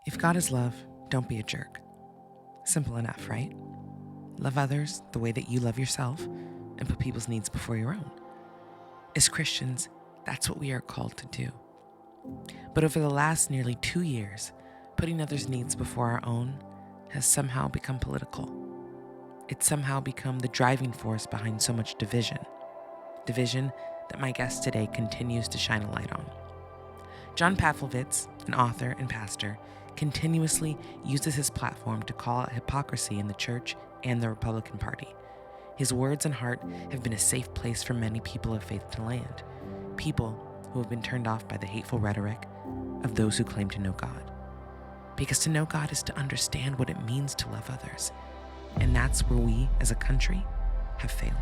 If God is love, don't be a jerk. Simple enough, right? Love others the way that you love yourself and put people's needs before your own. As Christians, that's what we are called to do. But over the last nearly 2 years, putting others' needs before our own has somehow become political. It's somehow become the driving force behind so much division. Division that my guest today continues to shine a light on. John Pavlovitz, an author and pastor, continuously uses his platform to call out hypocrisy in the church and the Republican Party. His words and heart have been a safe place for many people of faith to land, people who have been turned off by the hateful rhetoric of those who claim to know God. Because to know God is to understand what it means to love others, and that's where we, as a country, have failed.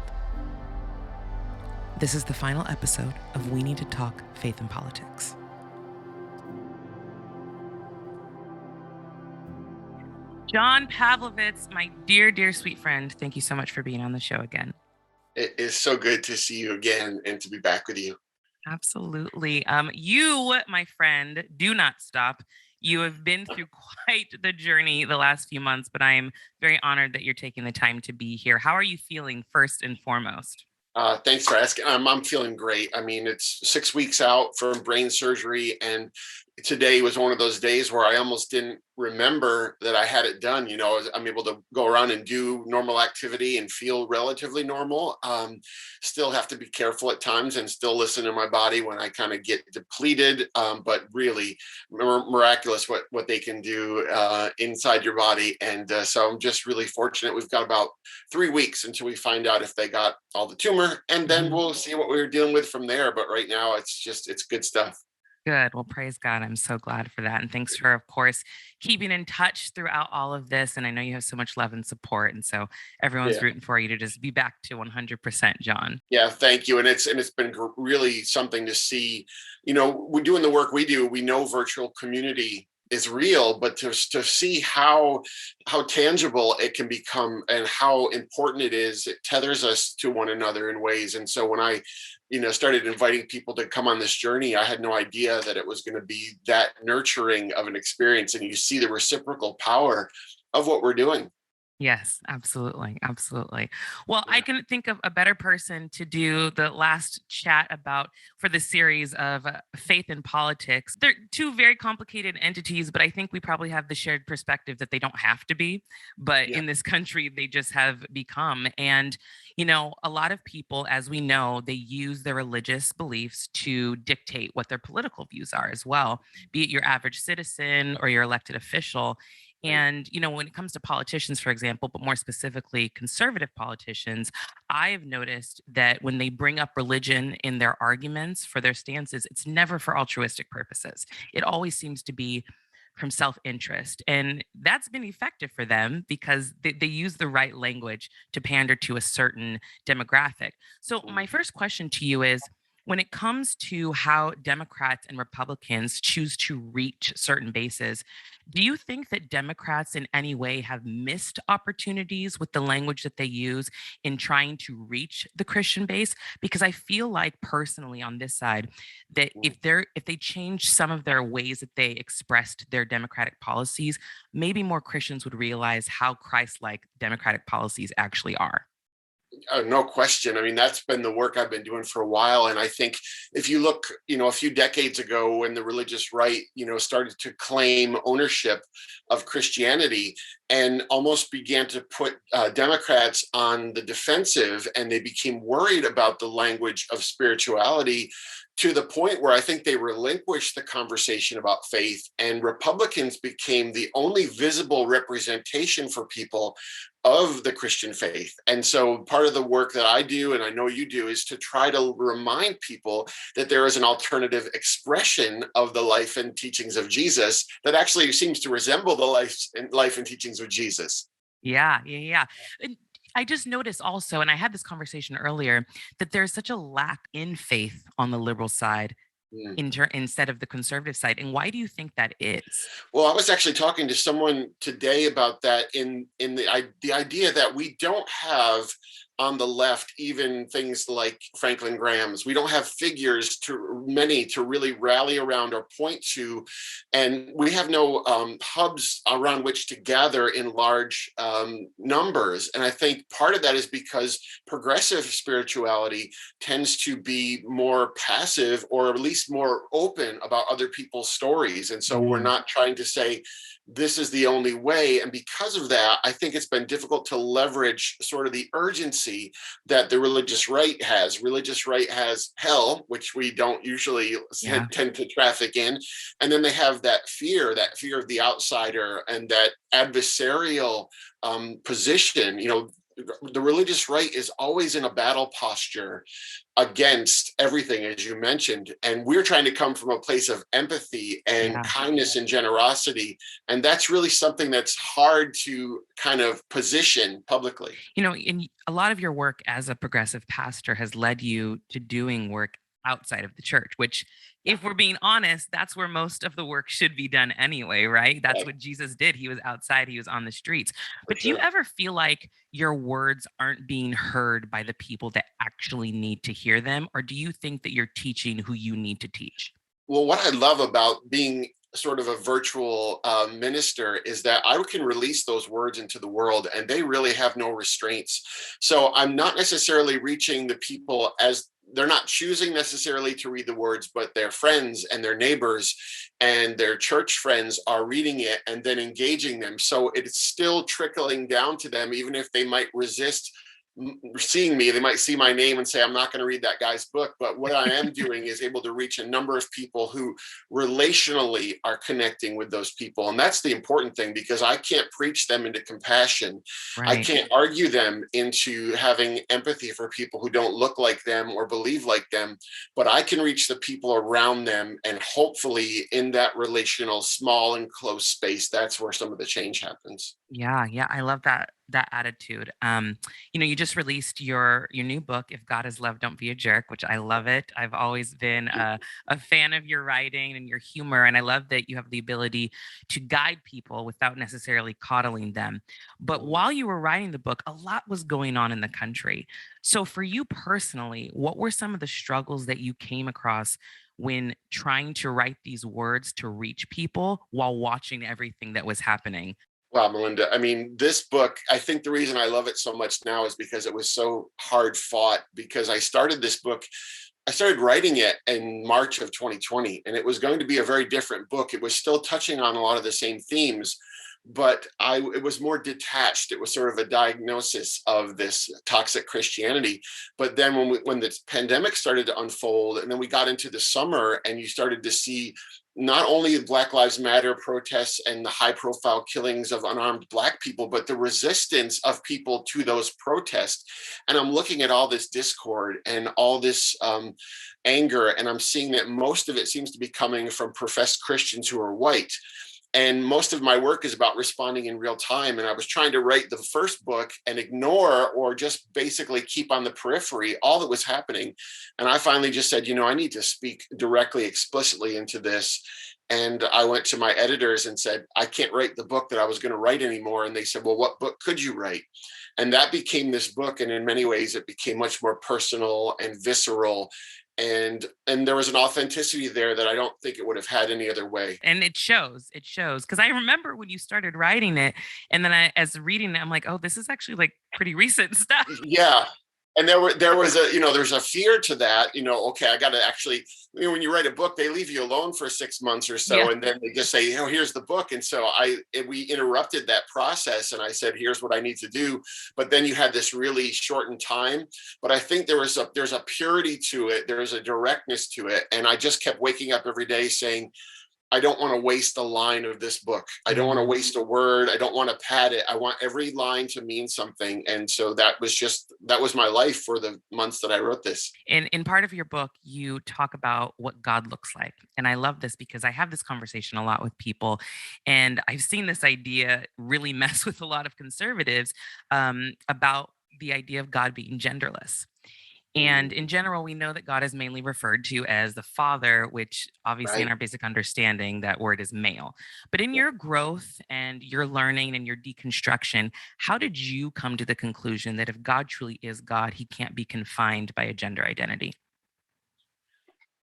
This is the final episode of We Need to Talk Faith and Politics. John Pavlovitz, my dear, dear sweet friend, thank you so much for being on the show again. It is so good to see you again and to be back with you. Absolutely. You, my friend, do not stop. You have been through quite the journey the last few months, but I am very honored that you're taking the time to be here. How are you feeling first and foremost? Thanks for asking. I'm feeling great. I mean, it's 6 weeks out from brain surgery, and today was one of those days where I almost didn't remember that I had it done. I'm able to go around and do normal activity and feel relatively normal. Still have to be careful at times and still listen to my body when I kind of get depleted. But really miraculous what they can do inside your body. And so I'm just really fortunate. We've got about 3 weeks until we find out if they got all the tumor, and then we'll see what we're dealing with from there. But right now it's good stuff. Good. Well, praise God. I'm so glad for that. And thanks for, of course, keeping in touch throughout all of this. And I know you have so much love and support. And so everyone's Yeah. rooting for you to just be back to 100%, John. Yeah, thank you. And it's been really something to see. We're doing the work we do. We know virtual community is real, but to see how tangible it can become and how important it is, it tethers us to one another in ways. And so when I started inviting people to come on this journey, I had no idea that it was going to be that nurturing of an experience. And you see the reciprocal power of what we're doing. Yes, absolutely. Absolutely. Well, I Yeah. can think of a better person to do the last chat about for the series of faith and politics. They're two very complicated entities, but I think we probably have the shared perspective that they don't have to be. But Yeah. in this country, they just have become. And, a lot of people, as we know, they use their religious beliefs to dictate what their political views are as well, be it your average citizen or your elected official. Right. And, when it comes to politicians, for example, but more specifically conservative politicians, I've noticed that when they bring up religion in their arguments for their stances, it's never for altruistic purposes. It always seems to be from self interest. And that's been effective for them because they use the right language to pander to a certain demographic. So, my first question to you is, when it comes to how Democrats and Republicans choose to reach certain bases, do you think that Democrats in any way have missed opportunities with the language that they use in trying to reach the Christian base? Because I feel like personally on this side that if they change some of their ways that they expressed their democratic policies, maybe more Christians would realize how Christ-like democratic policies actually are. No question. I mean, that's been the work I've been doing for a while. And I think if you look, a few decades ago when the religious right, started to claim ownership of Christianity and almost began to put Democrats on the defensive, and they became worried about the language of spirituality to the point where I think they relinquished the conversation about faith, and Republicans became the only visible representation for people of the Christian faith. And so part of the work that I do, and I know you do, is to try to remind people that there is an alternative expression of the life and teachings of Jesus that actually seems to resemble the life and teachings of Jesus. Yeah, yeah, yeah. And I just noticed also, and I had this conversation earlier, that there's such a lack in faith on the liberal side Mm. instead of the conservative side. And why do you think that is? Well, I was actually talking to someone today about that in the idea that we don't have on the left, even things like Franklin Graham's. We don't have figures to many to really rally around or point to, and we have no hubs around which to gather in large numbers. And I think part of that is because progressive spirituality tends to be more passive, or at least more open about other people's stories. And so we're not trying to say, this is the only way. And because of that, I think it's been difficult to leverage sort of the urgency that the religious right has. Religious right has hell, which we don't usually tend to traffic in. And then they have that fear of the outsider, and that adversarial position. The religious right is always in a battle posture against everything, as you mentioned. And we're trying to come from a place of empathy and kindness and generosity. And that's really something that's hard to kind of position publicly. In a lot of your work as a progressive pastor has led you to doing work outside of the church, which, if we're being honest, that's where most of the work should be done anyway, right? That's what Jesus did. He was outside, he was on the streets. But do you ever feel like your words aren't being heard by the people that actually need to hear them? Or do you think that you're teaching who you need to teach? Well, what I love about being sort of a virtual minister is that I can release those words into the world, and they really have no restraints. So I'm not necessarily reaching the people as they're not choosing necessarily to read the words, but their friends and their neighbors and their church friends are reading it and then engaging them. So it's still trickling down to them, even if they might resist seeing me. They might see my name and say, I'm not going to read that guy's book. But what I am doing is able to reach a number of people who relationally are connecting with those people. And that's the important thing, because I can't preach them into compassion. I can't argue them into having empathy for people who don't look like them or believe like them, but I can reach the people around them. And hopefully in that relational, small and close space, that's where some of the change happens. Yeah, I love that attitude. You just released your new book, If God Is Love, Don't Be a Jerk, which I love it. I've always been a fan of your writing and your humor, and I love that you have the ability to guide people without necessarily coddling them. But while you were writing the book, a lot was going on in the country. So for you personally, what were some of the struggles that you came across when trying to write these words to reach people while watching everything that was happening? Wow, Malynda. I mean, this book, I think the reason I love it so much now is because it was so hard fought. Because I started this book, I started writing it in March of 2020, and it was going to be a very different book. It was still touching on a lot of the same themes, but it was more detached. It was sort of a diagnosis of this toxic Christianity. But then when the pandemic started to unfold, and then we got into the summer, and you started to see not only the Black Lives Matter protests and the high profile killings of unarmed Black people, but the resistance of people to those protests. And I'm looking at all this discord and all this anger, and I'm seeing that most of it seems to be coming from professed Christians who are white. And most of my work is about responding in real time. And I was trying to write the first book and ignore, or just basically keep on the periphery, all that was happening. And I finally just said, I need to speak directly, explicitly into this. And I went to my editors and said, I can't write the book that I was going to write anymore. And they said, well, what book could you write? And that became this book. And in many ways, it became much more personal and visceral. And there was an authenticity there that I don't think it would have had any other way. And it shows because I remember when you started writing it, and then as reading it, I'm like, oh, this is actually like pretty recent stuff. Yeah. And there was there's a fear to that, okay, I got to actually, when you write a book, they leave you alone for 6 months or so. And then they just say, here's the book. And so we interrupted that process, and I said, here's what I need to do. But then you had this really shortened time. But I think there's a purity to it. There's a directness to it. And I just kept waking up every day saying, I don't want to waste a line of this book. I don't want to waste a word. I don't want to pad it. I want every line to mean something. And so that was my life for the months that I wrote this. In part of your book, you talk about what God looks like. And I love this because I have this conversation a lot with people. And I've seen this idea really mess with a lot of conservatives about the idea of God being genderless. And in general, we know that God is mainly referred to as the Father, which obviously in Right. our basic understanding, that word is male. But in Yeah. your growth and your learning and your deconstruction, how did you come to the conclusion that if God truly is God, he can't be confined by a gender identity?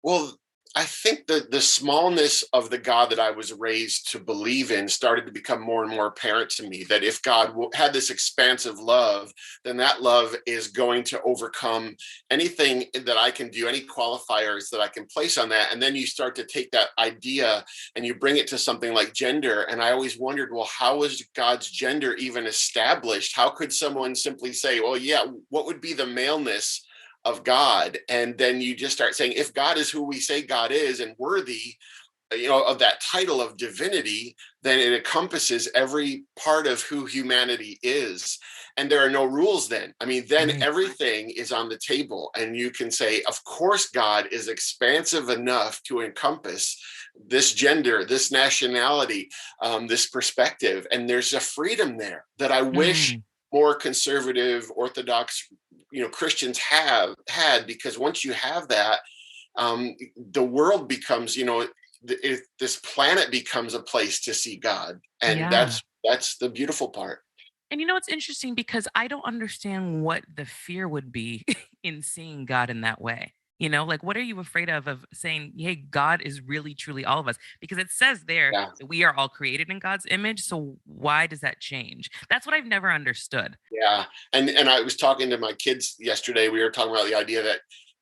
Well, I think that the smallness of the God that I was raised to believe in started to become more and more apparent to me. That if God had this expansive love, then that love is going to overcome anything that I can do, any qualifiers that I can place on that. And then you start to take that idea and you bring it to something like gender. And I always wondered, well, how was God's gender even established? How could someone simply say, well, yeah, what would be the maleness of God? And then you just start saying, if God is who we say God is and worthy, of that title of divinity, then it encompasses every part of who humanity is. And there are no rules then. I mean, then Right. everything is on the table. And you can say, of course, God is expansive enough to encompass this gender, this nationality, this perspective. And there's a freedom there that I wish Mm, more conservative, Orthodox, Christians have had, because once you have that, the world becomes, this planet becomes a place to see God, and yeah. that's the beautiful part. And it's interesting because I don't understand what the fear would be in seeing God in that way. Like what are you afraid of saying, hey, God is really truly all of us? Because it says there Yeah, that we are all created in God's image. So why does that change? That's what I've never understood. yeah. And I was talking to my kids yesterday. We were talking about the idea that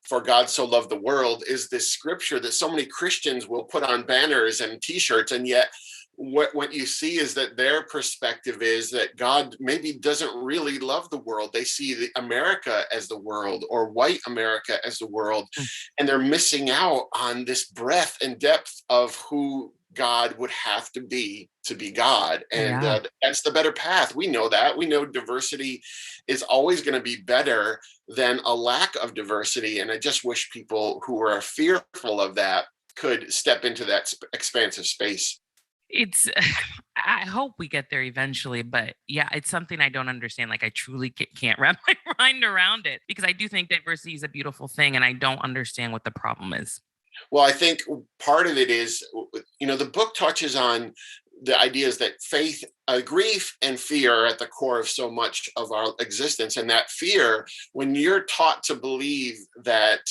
for God so loved the world is this scripture that so many Christians will put on banners and T-shirts, and yet what you see is that their perspective is that God maybe doesn't really love the world. They see America as the world, or white America as the world, Mm, and they're missing out on this breadth and depth of who God would have to be God. And yeah. that's the better path. We know that. We know diversity is always going to be better than a lack of diversity. And I just wish people who are fearful of that could step into that expansive space. It's I hope we get there eventually, but yeah, it's something I don't understand. Like I truly can't wrap my mind around it because I do think diversity is a beautiful thing and I don't understand what the problem is. Well, I think part of it is, the book touches on the ideas that faith, grief, and fear are at the core of so much of our existence. And that fear, when you're taught to believe that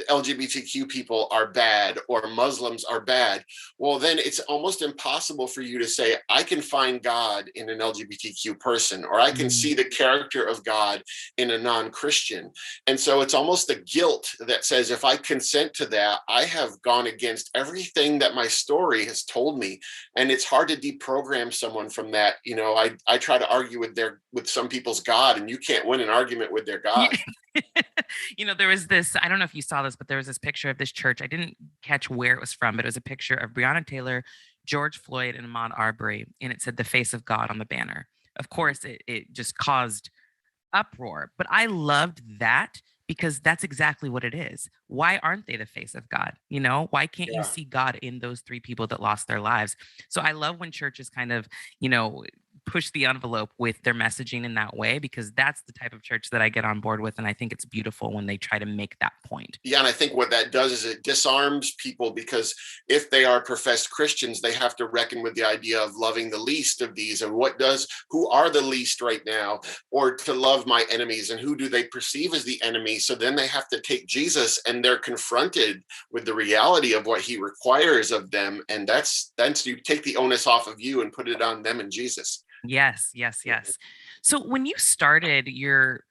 LGBTQ people are bad or Muslims are bad, well, then it's almost impossible for you to say, I can find God in an LGBTQ person, or I can Mm. see the character of God in a non Christian. And so it's almost the guilt that says, if I consent to that, I have gone against everything that my story has told me. And it's hard to deprogram someone from that. I try to argue with some people's God, and you can't win an argument with their Yeah. God. There was this, I don't know if you saw this, but there was this picture of this church. I didn't catch where it was from, but it was a picture of Breonna Taylor, George Floyd, and Ahmaud Arbery. And it said the face of God on the banner. Of course, it just caused uproar. But I loved that because that's exactly what it is. Why aren't they the face of God? Why can't you Yeah. see God in those three people that lost their lives? So I love when churches kind of, you know, push the envelope with their messaging in that way because that's the type of church that I get on board with. And I think it's beautiful when they try to make that point. Yeah, and I think what that does is it disarms people, because if they are professed Christians, they have to reckon with the idea of loving the least of these, and who are the least right now, or to love my enemies, and who do they perceive as the enemy. So then they have to take Jesus, and they're confronted with the reality of what he requires of them, and that's you take the onus off of you and put it on them and Jesus. Yes, yes, yes. So when you started your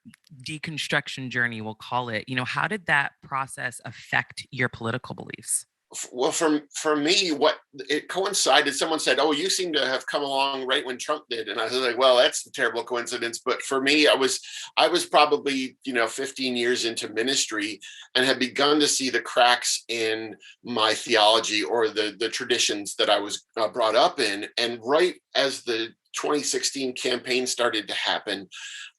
deconstruction journey, we'll call it, how did that process affect your political beliefs? Well, for me, what it coincided, someone said, oh, you seem to have come along right when Trump did, and I was like, well, that's a terrible coincidence. But for me, I was probably 15 years into ministry and had begun to see the cracks in my theology, or the traditions that I was brought up in. And right as the 2016 campaign started to happen,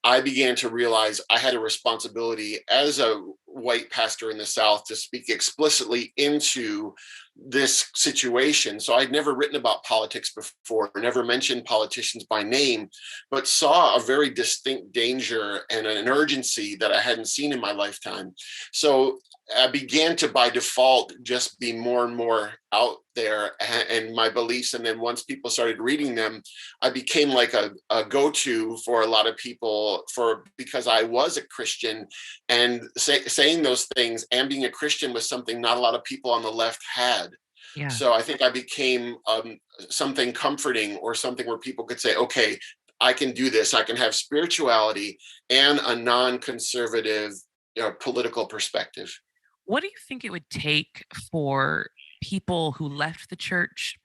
I began to realize I had a responsibility as a white pastor in the South to speak explicitly into this situation. So I'd never written about politics before, never mentioned politicians by name, but saw a very distinct danger and an urgency that I hadn't seen in my lifetime. So I began to, by default, just be more and more out there and my beliefs. And then once people started reading them, I became like a go-to for a lot of people because I was a Christian, and saying those things and being a Christian was something not a lot of people on the left had. Yeah. So I think I became something comforting, or something where people could say, okay, I can do this. I can have spirituality and a non-conservative, political perspective. What do you think it would take for people who left the church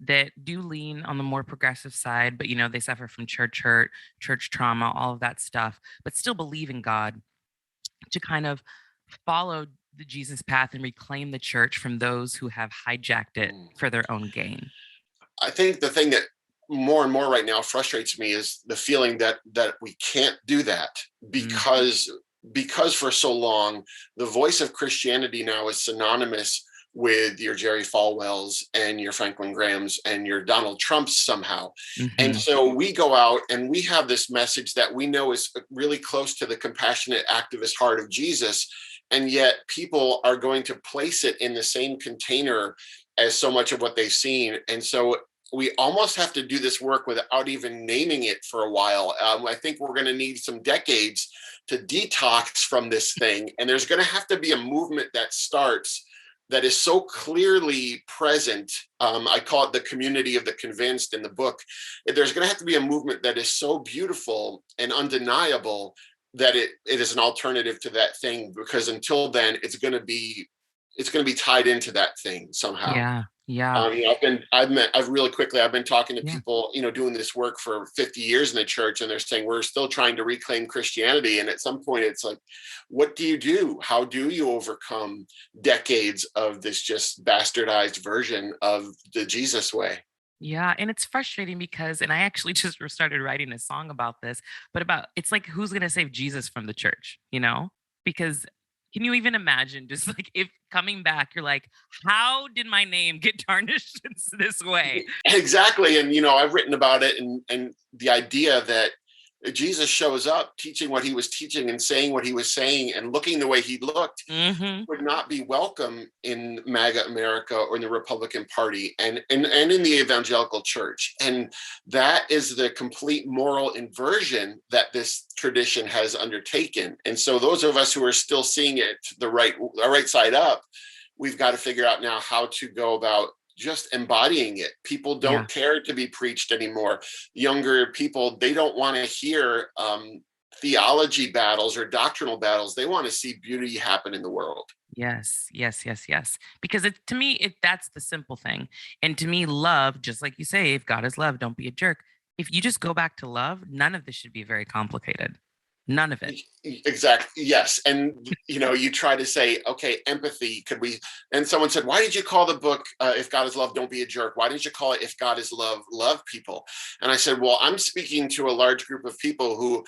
that do lean on the more progressive side, but they suffer from church hurt, church trauma, all of that stuff, but still believe in God, to kind of follow the Jesus path and reclaim the church from those who have hijacked it for their own gain? I think the thing that more and more right now frustrates me is the feeling that we can't do that, because for so long the voice of Christianity now is synonymous with your Jerry Falwells and your Franklin Grahams and your Donald Trumps somehow. And so we go out and we have this message that we know is really close to the compassionate activist heart of Jesus, and yet people are going to place it in the same container as so much of what they've seen. And so we almost have to do this work without even naming it for a while. I think we're going to need some decades to detox from this thing. And there's going to have to be a movement that starts that is so clearly present. I call it the community of the convinced in the book. There's going to have to be a movement that is so beautiful and undeniable that it is an alternative to that thing, because until then it's going to be tied into that thing somehow. Yeah. I've been talking to people, doing this work for 50 years in the church, and they're saying we're still trying to reclaim Christianity. And at some point it's like, what do you do? How do you overcome decades of this just bastardized version of the Jesus way? Yeah, and it's frustrating because, and I actually just started writing a song about this, but it's like, who's going to save Jesus from the church, Because can you even imagine just like if coming back, you're like, how did my name get tarnished this way? Exactly. And, I've written about it, and the idea that Jesus shows up teaching what he was teaching and saying what he was saying and looking the way he looked would not be welcome in MAGA America or in the Republican Party and in the evangelical church. And that is the complete moral inversion that this tradition has undertaken. And so those of us who are still seeing it the right side up, we've got to figure out now how to go about just embodying it. People don't care to be preached anymore. Younger people, they don't want to hear theology battles or doctrinal battles. They want to see beauty happen in the world. Yes. Because to me, that's the simple thing. And to me, love, just like you say, if God is love, don't be a jerk. If you just go back to love, none of this should be very complicated. None of it. Exactly. Yes. And, you try to say, okay, empathy, and someone said, why did you call the book, If God is Love, Don't Be a Jerk? Why didn't you call it If God is Love, Love People? And I said, well, I'm speaking to a large group of people who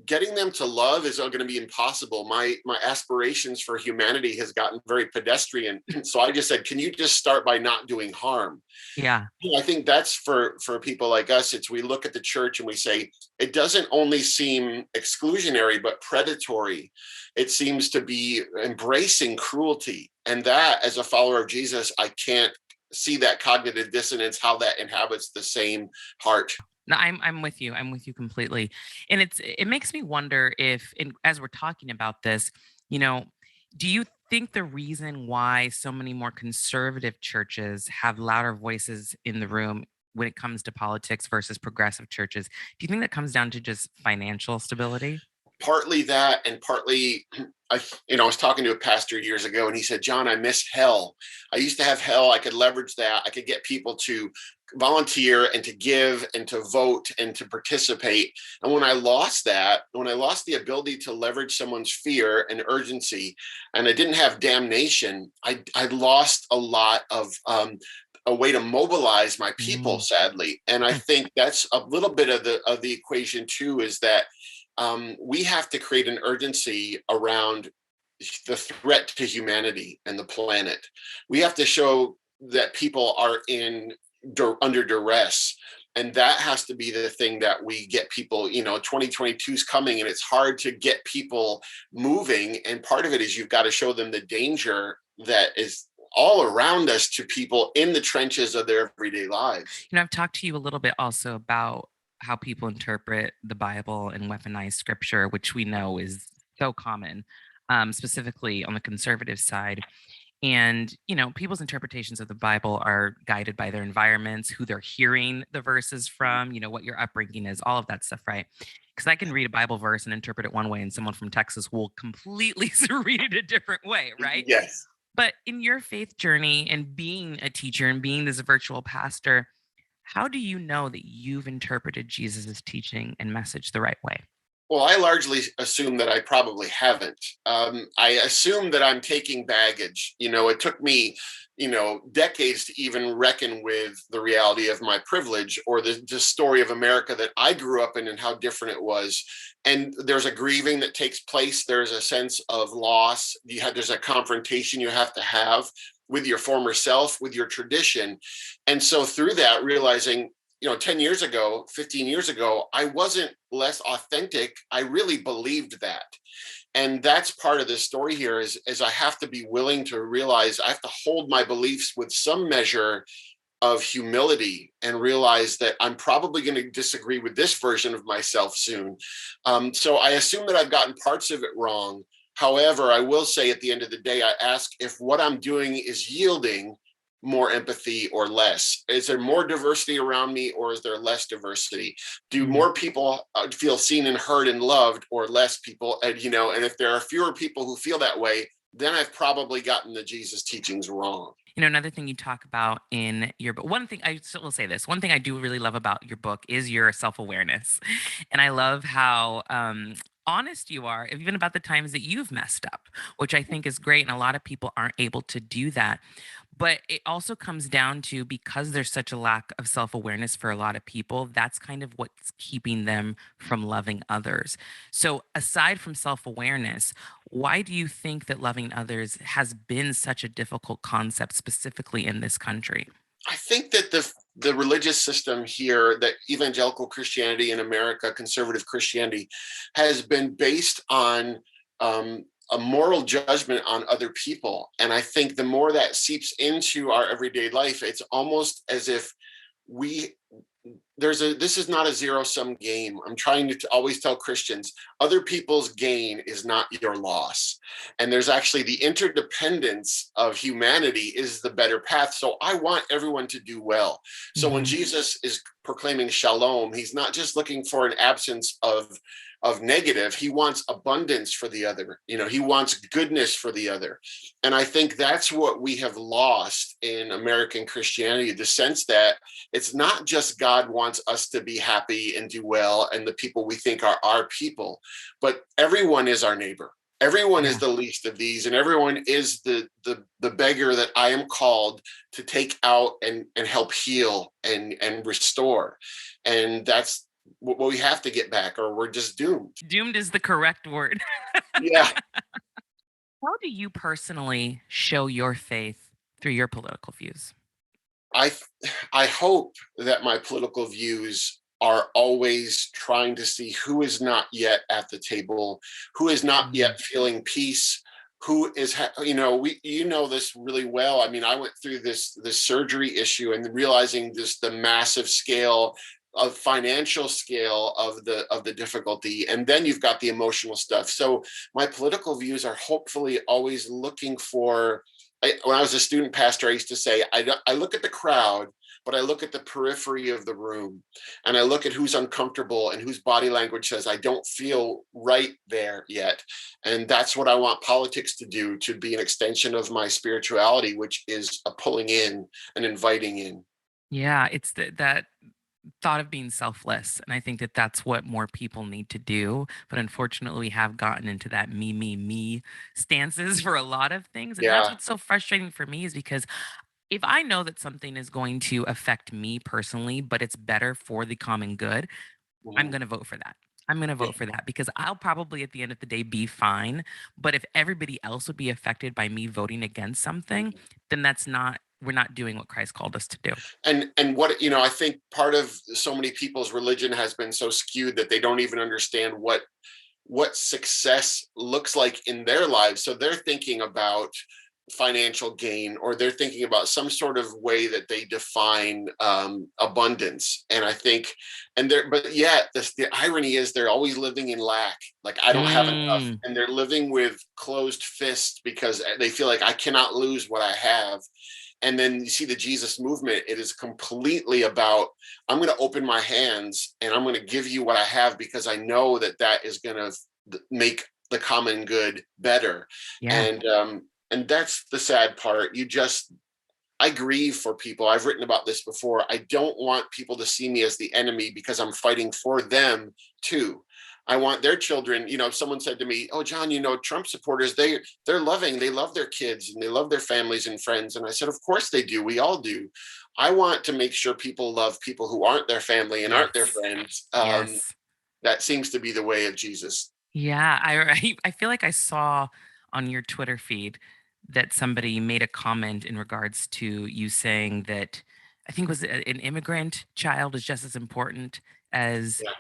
getting them to love is going to be impossible. My aspirations for humanity has gotten very pedestrian. So I just said, can you just start by not doing harm? Yeah. I think that's for people like us. We look at the church and we say, it doesn't only seem exclusionary, but predatory. It seems to be embracing cruelty. And that, as a follower of Jesus, I can't see that cognitive dissonance, how that inhabits the same heart. No, I'm with you. I'm with you completely. And it makes me wonder if, as we're talking about this, do you think the reason why so many more conservative churches have louder voices in the room when it comes to politics versus progressive churches, do you think that comes down to just financial stability? Partly that, and partly, I was talking to a pastor years ago, and he said, John, I miss hell. I used to have hell. I could leverage that. I could get people to volunteer and to give and to vote and to participate. And when I lost the ability to leverage someone's fear and urgency, and I didn't have damnation, I lost a lot of a way to mobilize my people, Mm. sadly. And I Hmm. think that's a little bit of the equation too, is that we have to create an urgency around the threat to humanity and the planet. We have to show that people are under duress, and that has to be the thing that we get people. 2022 is coming, and it's hard to get people moving, and part of it is you've got to show them the danger that is all around us, to people in the trenches of their everyday lives. I've talked to you a little bit also about how people interpret the Bible and weaponize scripture, which we know is so common, specifically on the conservative side. And, people's interpretations of the Bible are guided by their environments, who they're hearing the verses from, what your upbringing is, all of that stuff, right? Because I can read a Bible verse and interpret it one way, and someone from Texas will completely read it a different way, right? Yes. But in your faith journey and being a teacher and being this virtual pastor, how do you know that you've interpreted Jesus' teaching and message the right way? Well, I largely assume that I probably haven't. I assume that I'm taking baggage. It took me, decades to even reckon with the reality of my privilege, or the story of America that I grew up in and how different it was. And there's a grieving that takes place. There's a sense of loss. There's a confrontation you have to have with your former self, with your tradition. And so through that, realizing 10 years ago, 15 years ago, I wasn't less authentic. I really believed that. And that's part of the story here, is I have to be willing to realize I have to hold my beliefs with some measure of humility, and realize that I'm probably going to disagree with this version of myself soon. So I assume that I've gotten parts of it wrong. However, I will say at the end of the day, I ask if what I'm doing is yielding more empathy or less. Is there more diversity around me, or is there less diversity? Do Mm. more people feel seen and heard and loved, or less people? And if there are fewer people who feel that way, then I've probably gotten the Jesus teachings wrong. Another thing you talk about in your book, one thing I still will say this, one thing I do really love about your book is your self awareness. And I love how honest you are, even about the times that you've messed up, which I think is great. And a lot of people aren't able to do that. But it also comes down to, because there's such a lack of self awareness for a lot of people, that's kind of what's keeping them from loving others. So, aside from self awareness, why do you think that loving others has been such a difficult concept, specifically in this country? I think that the religious system here, that evangelical Christianity in America, conservative Christianity, has been based on a moral judgment on other people. And I think the more that seeps into our everyday life, it's almost as if we this is not a zero sum game. I'm trying to always tell Christians, other people's gain is not your loss. And there's actually the interdependence of humanity is the better path. So I want everyone to do well. So when Hmm. Jesus is proclaiming shalom, he's not just looking for an absence of negative. He wants abundance for the other. He wants goodness for the other. And I think that's what we have lost in American Christianity, the sense that it's not just God wants us to be happy and do well, and the people we think are our people, but everyone is our neighbor. Everyone is Yeah. the least of these, and everyone is the beggar that I am called to take out and help heal and restore. And that's what we have to get back, or we're just doomed. Doomed is the correct word. Yeah. How do you personally show your faith through your political views? I I hope that my political views are always trying to see who is not yet at the table, who is not Mm. yet feeling peace, who is we this really well. I mean, I went through this surgery issue, and realizing just the massive scale of financial scale of the difficulty, and then you've got the emotional stuff. So my political views are hopefully always looking for, when I was a student pastor, I used to say, I look at the crowd, but I look at the periphery of the room, and I look at who's uncomfortable and whose body language says, I don't feel right there yet. And that's what I want politics to do, to be an extension of my spirituality, which is a pulling in and inviting in. Yeah, it's that thought of being selfless. And I think that that's what more people need to do. But unfortunately, we have gotten into that me stances for a lot of things. And that's Yeah. what's so frustrating for me, is because If I know that something is going to affect me personally, but it's better for the common good, I'm Mhm. gonna vote for that. I'm gonna Yeah. vote for that because I'll probably at the end of the day be fine. But if everybody else would be affected by me voting against something, then we're not doing what Christ called us to do. And what, I think part of so many people's religion has been so skewed that they don't even understand what success looks like in their lives. So they're thinking about financial gain, or they're thinking about some sort of way that they define abundance. And I think, but yet the irony is they're always living in lack. Like, I don't have enough, Mm, and they're living with closed fists because they feel like I cannot lose what I have. And then you see the Jesus movement, it is completely about, I'm going to open my hands and I'm going to give you what I have, because I know that that is going to make the common good better. yeah. And that's the sad part. I grieve for people. I've written about this before. I don't want people to see me as the enemy, because I'm fighting for them too. I want their children. If someone said to me, "Oh, John, Trump supporters, they're loving. They love their kids and they love their families and friends." And I said, "Of course they do. We all do." I want to make sure people love people who aren't their family and aren't their Yes. friends. Yes. That seems to be the way of Jesus. Yeah. I feel like I saw on your Twitter feed that somebody made a comment in regards to you saying that I think it was an immigrant child is just as important as Yeah,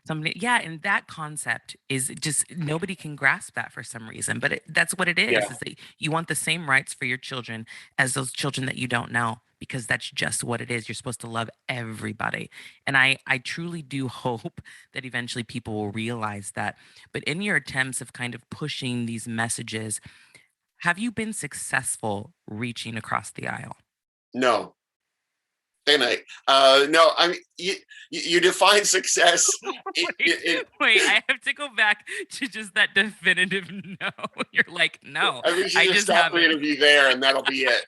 somebody, yeah, and that concept is just nobody can grasp that for some reason, but that's what it yeah. is that you want the same rights for your children as those children that you don't know, because that's just what it is. You're supposed to love everybody. And I truly do hope that eventually people will realize that. But in your attempts of kind of pushing these messages, have you been successful reaching across the aisle? No. And no, I mean, you define success. Wait, wait, I have to go back to just that definitive no. You're like, no, I wish you I just just stop the haven't. interview there, and that'll be it.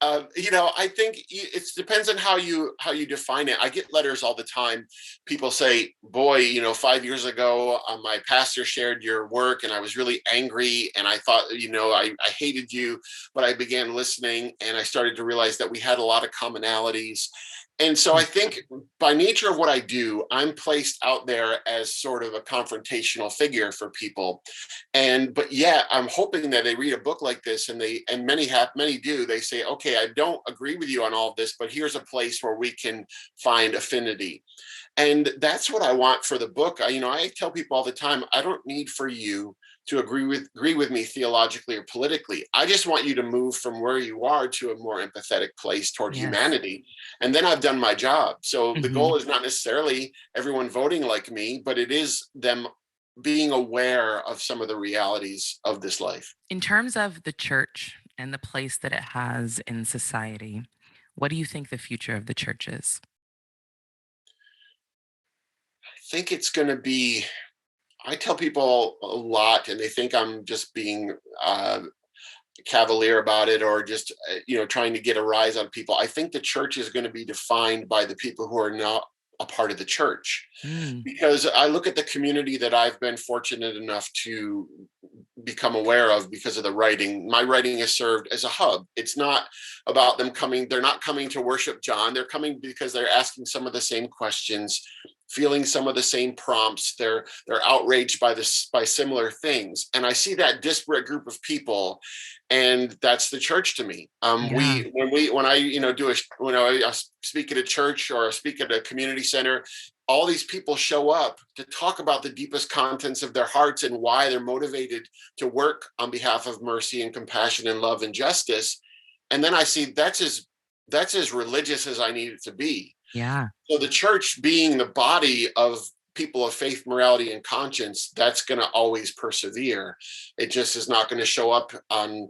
I think it depends on how you define it. I get letters all the time. People say, "Boy, 5 years ago, my pastor shared your work, and I was really angry, and I thought, I hated you, but I began listening, and I started to realize that we had a lot of commonalities." And so I think, by nature of what I do, I'm placed out there as sort of a confrontational figure for people. But yeah, I'm hoping that they read a book like this, and many do. They say, "Okay, I don't agree with you on all of this, but here's a place where we can find affinity." And that's what I want for the book. I tell people all the time, I don't need for you to agree with me theologically or politically. I just want you to move from where you are to a more empathetic place toward Yes. humanity. And then I've done my job. So the Hmm. goal is not necessarily everyone voting like me, but it is them being aware of some of the realities of this life. In terms of the church and the place that it has in society, what do you think the future of the church is? I think it's going to be, I tell people a lot, and they think I'm just being cavalier about it, or just trying to get a rise on people. I think the church is going to be defined by the people who are not a part of the church, Mm, because I look at the community that I've been fortunate enough to become aware of because of the writing. My writing has served as a hub. It's not about them coming, they're not coming to worship John. They're coming because they're asking some of the same questions, feeling some of the same prompts. They're outraged by similar things. And I see that disparate group of people, and that's the church to me. yeah. When I when I speak at a church or I speak at a community center, all these people show up to talk about the deepest contents of their hearts and why they're motivated to work on behalf of mercy and compassion and love and justice. And then I see that's as religious as I need it to be. Yeah. So the church, being the body of people of faith, morality, and conscience, that's going to always persevere. It just is not going to show up on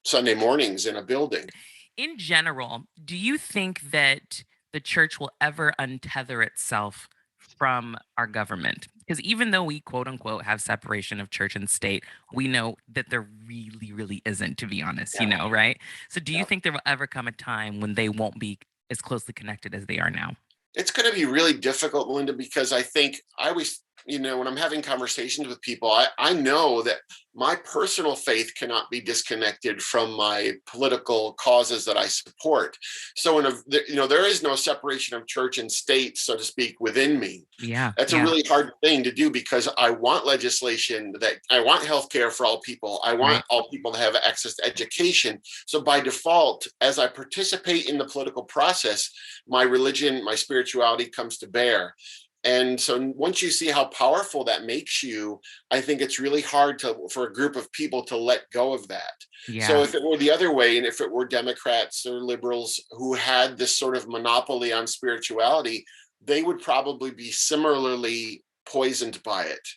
Sunday mornings in a building. In general, do you think that the church will ever untether itself from our government? Because even though we quote unquote have separation of church and state, we know that there really, really isn't, to be honest, Yeah. right? So do you Yeah. think there will ever come a time when they won't be as closely connected as they are now? It's going to be really difficult, Melinda, because I think I always when I'm having conversations with people, I know that my personal faith cannot be disconnected from my political causes that I support. So, there is no separation of church and state, so to speak, within me. Yeah. That's a Yeah. really hard thing to do, because I want legislation that I want healthcare for all people. I want Right. all people to have access to education. So by default, as I participate in the political process, my religion, my spirituality comes to bear. And so once you see how powerful that makes you, I think it's really hard for a group of people to let go of that. So Yeah. if it were the other way, and if it were Democrats or liberals who had this sort of monopoly on spirituality, they would probably be similarly poisoned by it.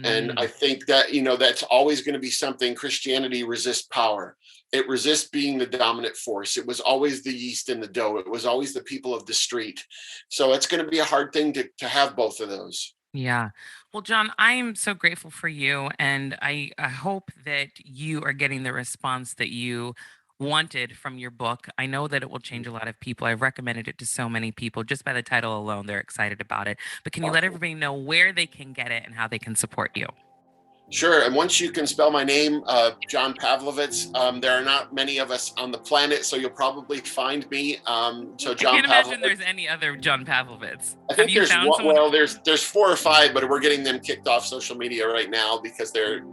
And I Mm. think that, that's always going to be something. Christianity resists power. It resists being the dominant force. It was always the yeast in the dough. It was always the people of the street. So it's going to be a hard thing to have both of those. Yeah. Well, John, I am so grateful for you. And I hope that you are getting the response that you wanted from your book. I know that it will change a lot of people. I've recommended it to so many people. Just by the title alone, they're excited about it. But can you let Awesome. everybody know where they can get it and how they can support you? Sure. And once you can spell my name, John Pavlovitz, there are not many of us on the planet, so you'll probably find me. So I John can't imagine Pavlovitz. there's any other John Pavlovitz. I Have think you there's found one, someone? well, there's 4 or 5, but we're getting them kicked off social media right now because they're,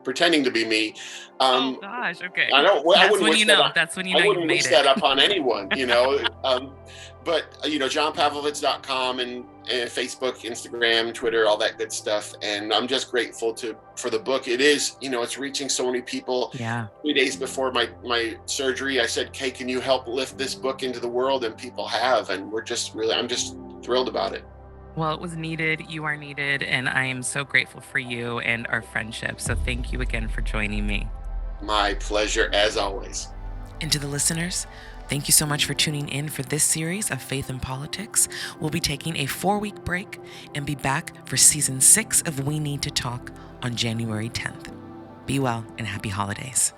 pretending to be me. Oh Um, gosh. Okay. I don't. I That's wouldn't when wish you that. know. That's when you I know you've wouldn't wish made it. that upon anyone. But johnpavlovitz.com and Facebook, Instagram, Twitter, all that good stuff. And I'm just grateful for the book. It is, it's reaching so many people. Yeah. 3 days before my surgery, I said, "Kay, can you help lift this book into the world?" And people have, and I'm just thrilled about it. Well, it was needed. You are needed. And I am so grateful for you and our friendship. So thank you again for joining me. My pleasure, as always. And to the listeners, thank you so much for tuning in for this series of Faith and Politics. We'll be taking a 4-week break and be back for season 6 of We Need to Talk on January 10th. Be well and happy holidays.